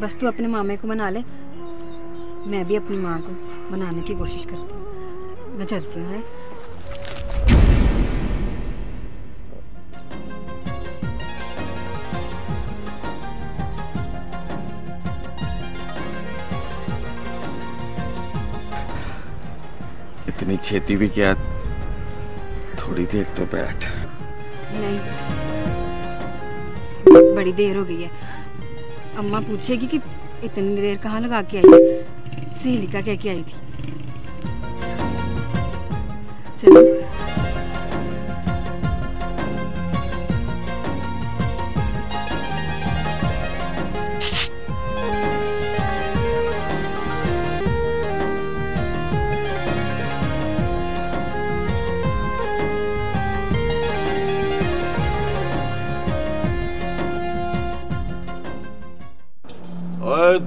बस तू अपने मामे को मना ले, मैं भी अपनी माँ को मनाने की कोशिश करती हूँ। मैं चलती हूँ। इतनी छेती भी क्या, थोड़ी देर तो बैठ। नहीं, बड़ी देर हो गई है। अम्मा पूछेगी कि इतनी देर कहाँ लगा के आई है, सहेली का कह के आई थी। चलो।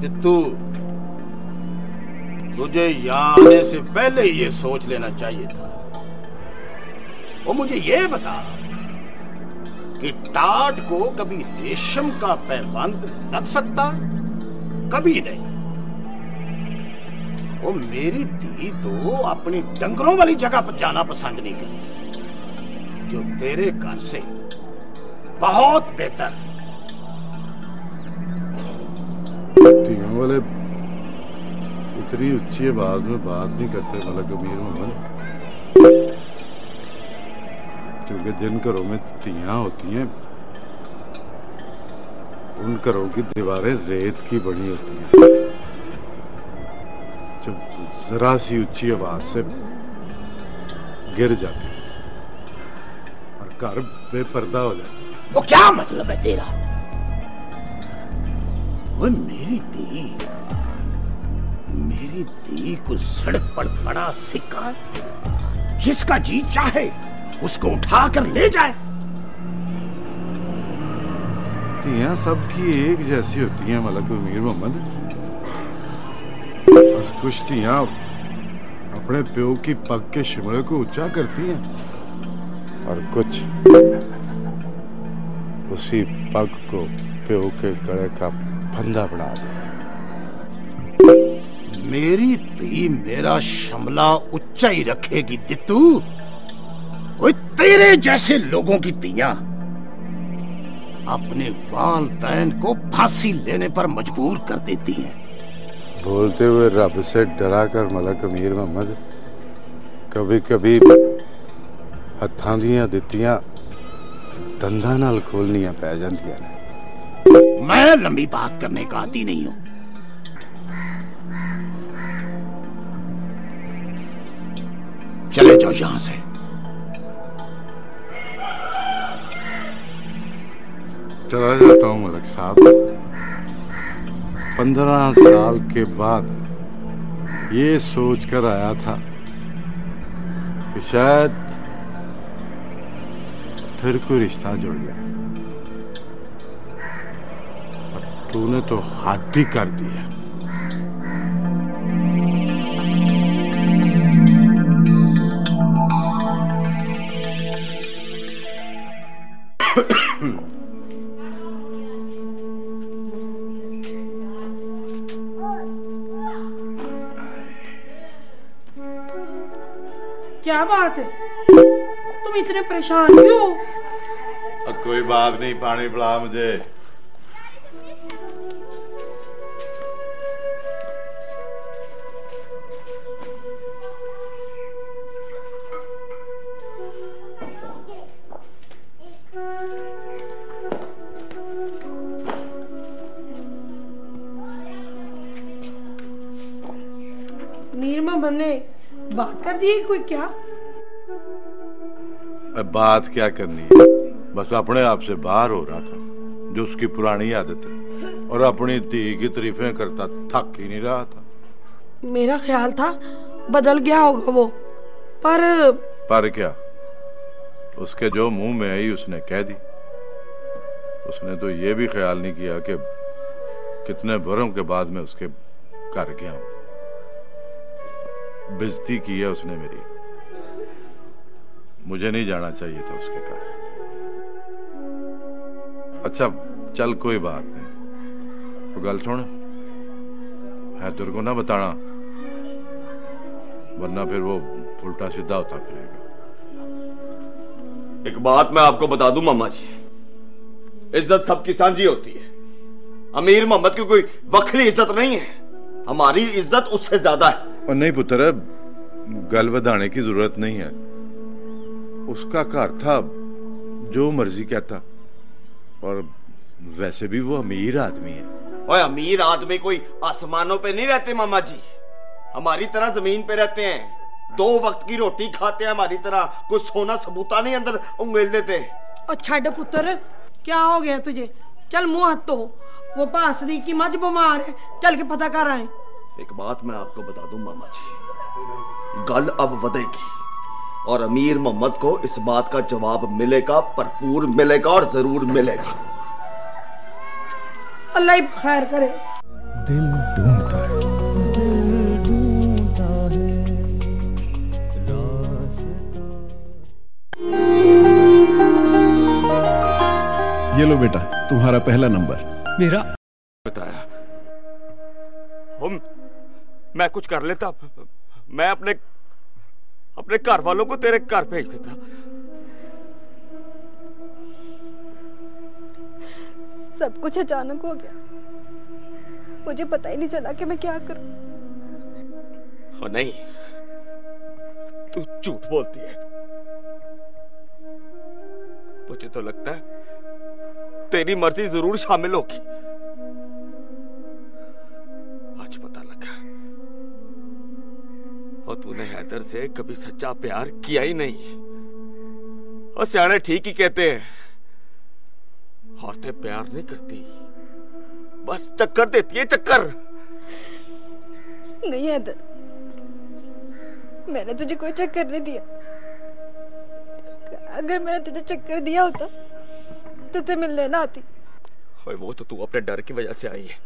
दित्तू, तुझे यहाँ आने से पहले ये सोच लेना चाहिए था। वो मुझे ये बता कि टाट को कभी रेशम का पैबंद लग सकता? कभी नहीं। वो मेरी दी तो अपनी डंगरों वाली जगह पर जाना पसंद नहीं करती, जो तेरे घर से बहुत बेहतर। वाले इतनी ऊंची आवाज में बात नहीं करते मलक अमीर मोहम्मद, क्योंकि जिन घरों में तियां होती हैं उन घरों की दीवारें रेत की बनी होती हैं, जो जरा सी ऊंची आवाज से गिर जाती है और घर बेपर्दा हो जाता है। वो क्या मतलब है तेरा? वो मेरी दी को सड़क पर पड़ा सिक्का जिसका जी चाहे उसको उठा कर ले जाए। तियां सबकी एक जैसी होती हैं मलक अमीर मोहम्मद, बस कुछ तियां अपने प्यो की पग के शिमले को ऊंचा करती हैं और कुछ उसी पग को प्यो के गले का फंदा बना देती है। मेरी दी मेरा शमला ऊंचा ही रखेगी दित्तू। वो तेरे जैसे लोगों की तियां अपने वालदैन को फांसी लेने पर मजबूर कर देती हैं। बोलते हुए रब से डरा कर मलक अमीर मोहम्मद, कभी कभी हत्थां दियां दित्तियां दंदां नाल खोलनियां पै जांदियां ने। मैं लंबी बात करने का आदी नहीं हूं। चले जाओ यहां से। चला जाता हूं मलक साहब। 15 साल के बाद ये सोच कर आया था कि शायद फिर कोई रिश्ता जुड़ जाए, तूने तो हद ही कर दिया। क्या बात है, तुम इतने परेशान क्यों? कोई बात नहीं, पानी पिला मुझे। मीर मोहम्मद ने बात कर दी कोई? क्या बात क्या करनी है, बस अपने आप से बाहर हो रहा था, जो उसकी पुरानी आदत है, और अपनी धी की तारीफें करता थक ही नहीं रहा था। मेरा ख्याल था बदल गया होगा वो, पर क्या? उसके जो मुंह में आई उसने कह दी। उसने तो ये भी ख्याल नहीं किया कि कितने बरसों के बाद मैं उसके घर गया हूं। बेइज्जती की है उसने मेरी। मुझे नहीं जाना चाहिए था उसके घर। अच्छा चल कोई बात नहीं, तो गल सुन, हैदर को ना बताना, वरना फिर वो उल्टा सीधा होता फिरेगा। एक बात मैं आपको बता दूं मामा जी, इज्जत सबकी सांझी होती है। अमीर मोहम्मद की कोई वखरी इज्जत नहीं है, हमारी इज्जत उससे ज्यादा है। और नहीं पुत्र, गल वधाने की जरूरत नहीं है। उसका घर था, जो मर्जी कहता। और वैसे भी वो अमीर आदमी है। और अमीर आदमी कोई आसमानों पे नहीं रहते मामा जी, हमारी तरह जमीन पे रहते हैं। 2 वक्त की रोटी खाते हैं हमारी तरह, कोई सोना सबूता नहीं अंदर उंगेल देते। और छड़ पुत्र, क्या हो गया तुझे? चल मुंह हाथ धो, वो पासरी की मझ बीमार है, चल के पता कर आए। एक बात मैं आपको बता दूं मामा जी, गल अब वधेगी और अमीर मोहम्मद को इस बात का जवाब मिलेगा, भरपूर मिलेगा और जरूर मिलेगा। अल्लाह ही खैर करे। दिल ढूंढता है, ये लो बेटा, तुम्हारा पहला नंबर। मेरा बताया मैं कुछ कर लेता, मैं अपने घर वालों को तेरे घर भेज देता। सब कुछ अचानक हो गया, मुझे पता ही नहीं चला कि मैं क्या करूं। और नहीं, तू झूठ बोलती है। मुझे तो लगता है तेरी मर्जी जरूर शामिल होगी। आज पता लगा, और तूने हैदर से कभी सच्चा प्यार किया ही नहीं। और सियाने ठीक ही कहते हैं, औरतें प्यार नहीं करती, बस चक्कर देती है, चक्कर। नहीं हैदर, मैंने तुझे कोई चक्कर नहीं दिया। अगर मैंने तुझे चक्कर दिया होता तो तुझे मिलने ना आती। और वो तो तू अपने डर की वजह से आई है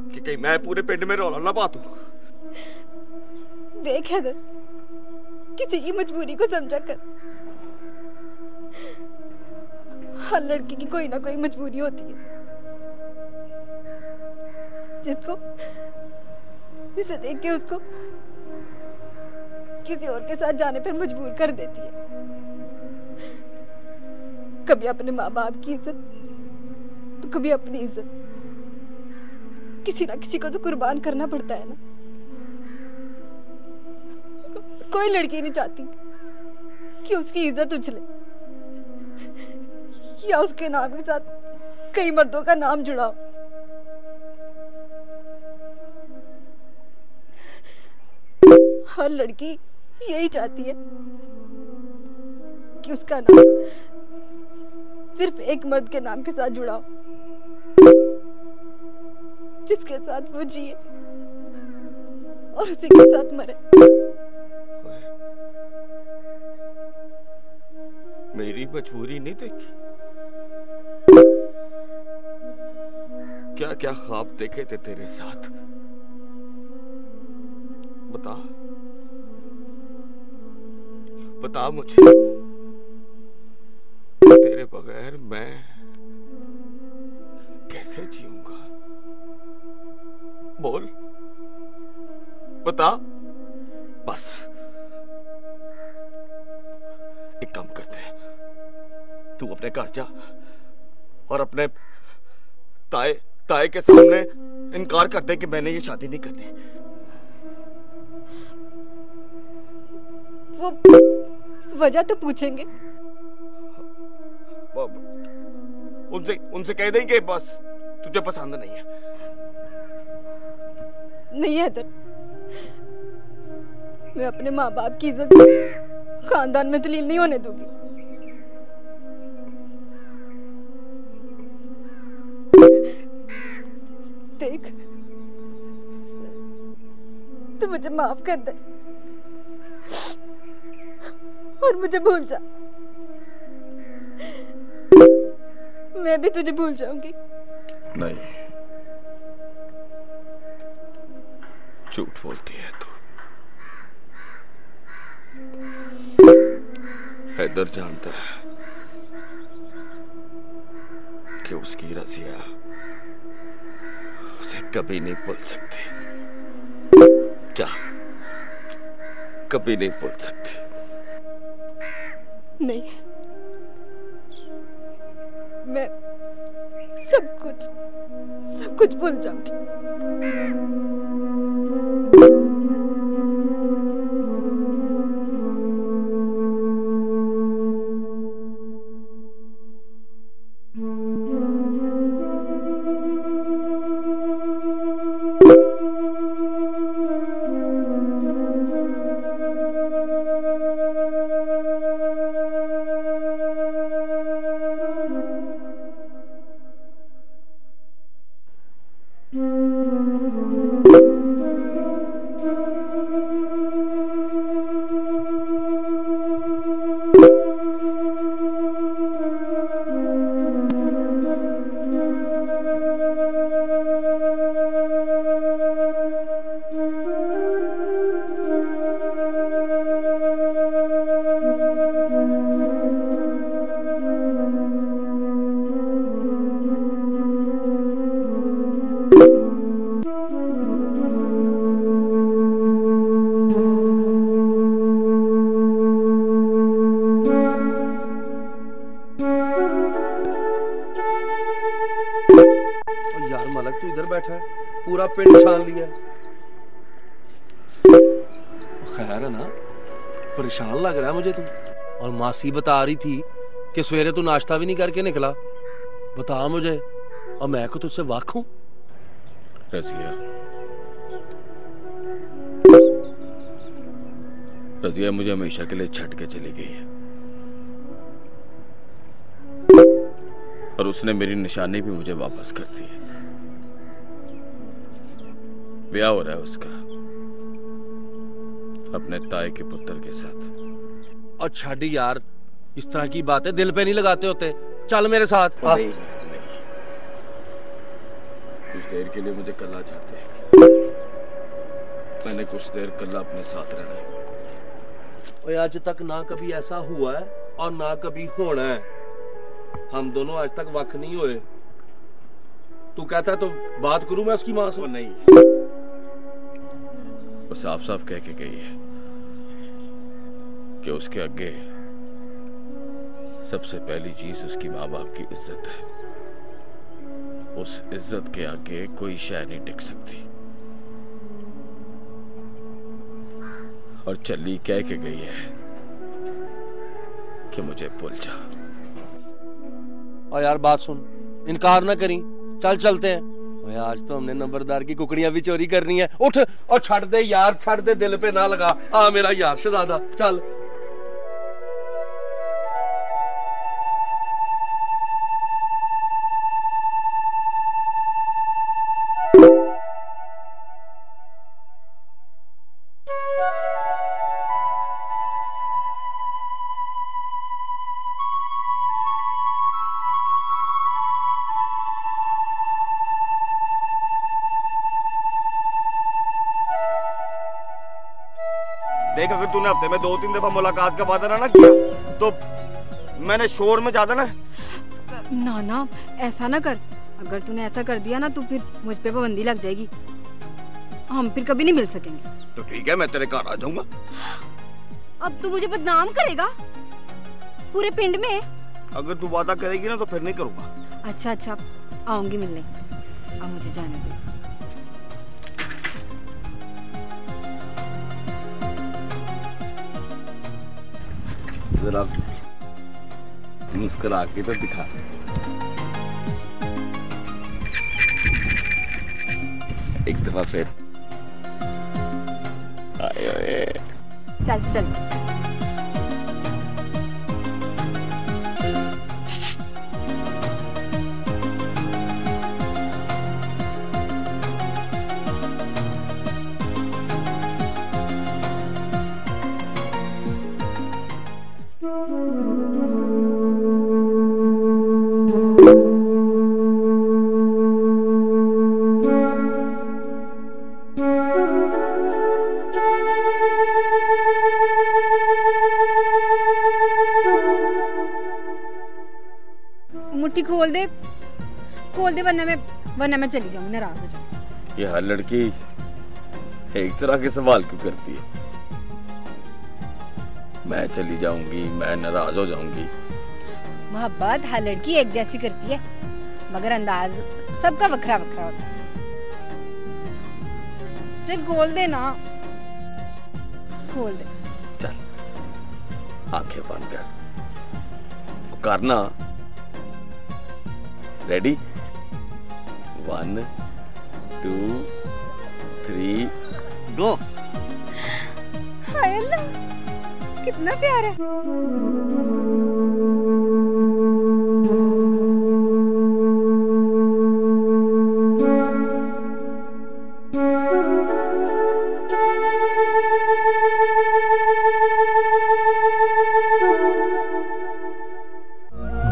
कि कहीं मैं पूरे पिंड में रौला ना पा दूं। देख हैदर, किसी की मजबूरी को समझा कर। हर लड़की की कोई ना कोई मजबूरी होती है, जिसे देख के उसको किसी और के साथ जाने पर मजबूर कर देती है। कभी अपने माँ बाप की इज्जत, तो कभी अपनी इज्जत। किसी ना किसी को तो कुर्बान करना पड़ता है ना। कोई लड़की नहीं चाहती कि उसकी इज्जत उछले या उसके नाम के साथ कई मर्दों का नाम जुड़ा हो। हर लड़की यही चाहती है कि उसका नाम सिर्फ एक मर्द के नाम के साथ जुड़ा हो, जिसके साथ वो जिए और उसी के साथ मरे। मेरी मजबूरी नहीं देखी, क्या क्या ख्वाब देखे थे तेरे साथ, बता मुझे। तेरे बगैर मैं कैसे जीऊंगा? बोल, बता। बस एक काम करते हैं, तू अपने घर जा और अपने ताए के सामने इनकार कर दे कि मैंने ये शादी नहीं करनी। वो वजह तो पूछेंगे, उनसे कह देंगे बस तुझे पसंद नहीं है। नहीं हैदर, मैं अपने माँ बाप की इज्जत खानदान में दलील नहीं होने दूंगी। देख, तू मुझे माफ कर दे और मुझे भूल जा। मैं भी तुझे भूल जाऊंगी। नहीं, झूठ बोलती है तू। हैदर जानता है कि उसकी रज़िया कभी नहीं भूल सकते। जा, कभी नहीं भूल सकते। नहीं, मैं सब कुछ भूल जाऊंगी। पूरा पिंड छान लिया। खैर है ना, परेशान लग रहा है मुझे तू। और मासी बता रही थी कि सवेरे तू नाश्ता भी नहीं करके निकला। बता मुझे, और मैं को तुझसे वाक़ हूं? रज़िया मुझे हमेशा के लिए छट के चली गई है, और उसने मेरी निशानी भी मुझे वापस कर दी है। ब्याह हो रहा है उसका अपने ताए के पुत्र के साथ। और छाड़ी यार, इस तरह की बातें दिल पे नहीं लगाते होते। चल मेरे साथ। नहीं, कुछ देर के लिए मुझे कल्ला छोड़ दे। मैंने कुछ देर कल्ला अपने साथ रहना है। और आज तक ना कभी ऐसा हुआ है और ना कभी होना है। हम दोनों आज तक वक्त नहीं हुए। तू कहता है तो बात करूं मैं उसकी मां से? नहीं, वो साफ साफ कह के गई है कि उसके आगे सबसे पहली चीज उसकी माँ बाप की इज्जत है। उस इज्जत के आगे कोई शय नहीं टिक सकती। और चली कह के गई है कि मुझे भूल जा। और यार बात सुन, इनकार ना करी, चल चलते हैं। भाई आज तो हमने नंबरदार की कुकड़ियां भी चोरी करनी है। उठ और छड़ दे यार, छड़ दे, दिल पे ना लगा। आ मेरा यार शहजादा, चल। देख, अगर तूने हफ्ते में 2-3 दफा मुलाकात का वादा ना किया तो मैंने शोर में ज्यादा ना। ना, ऐसा ना कर। अगर तूने ऐसा कर दिया ना तो फिर मुझ पे पाबंदी लग जाएगी। हम फिर कभी नहीं मिल सकेंगे। तो ठीक है, मैं तेरे घर आ जाऊंगा। अब तू मुझे बदनाम करेगा पूरे पिंड में। अगर तू वादा करेगी ना तो फिर नहीं करूंगा। अच्छा, आऊंगी मिलने। अब मुझे जाने दे। जरा मुस्कुरा के तो दिखा। एक दफा फिर। आए चल। मुट्ठी खोल दे, वरना मैं चली जाऊंगी, नाराज हो जाऊंगी। ये हर लड़की एक तरह के सवाल क्यों करती है? मैं चली जाऊंगी, मैं नाराज हो जाऊंगी। मोहब्बत हर लड़की एक जैसी करती है, मगर अंदाज सबका वखरा वखरा होता है। चल खोल दे ना, खोल दे। चल आंखें बंद कर, करना। रेडी? 1 2 3 गो। हाय अल्लाह, कितना प्यार है।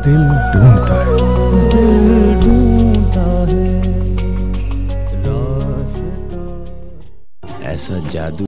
दिल ढूंढता है, ऐसा जादू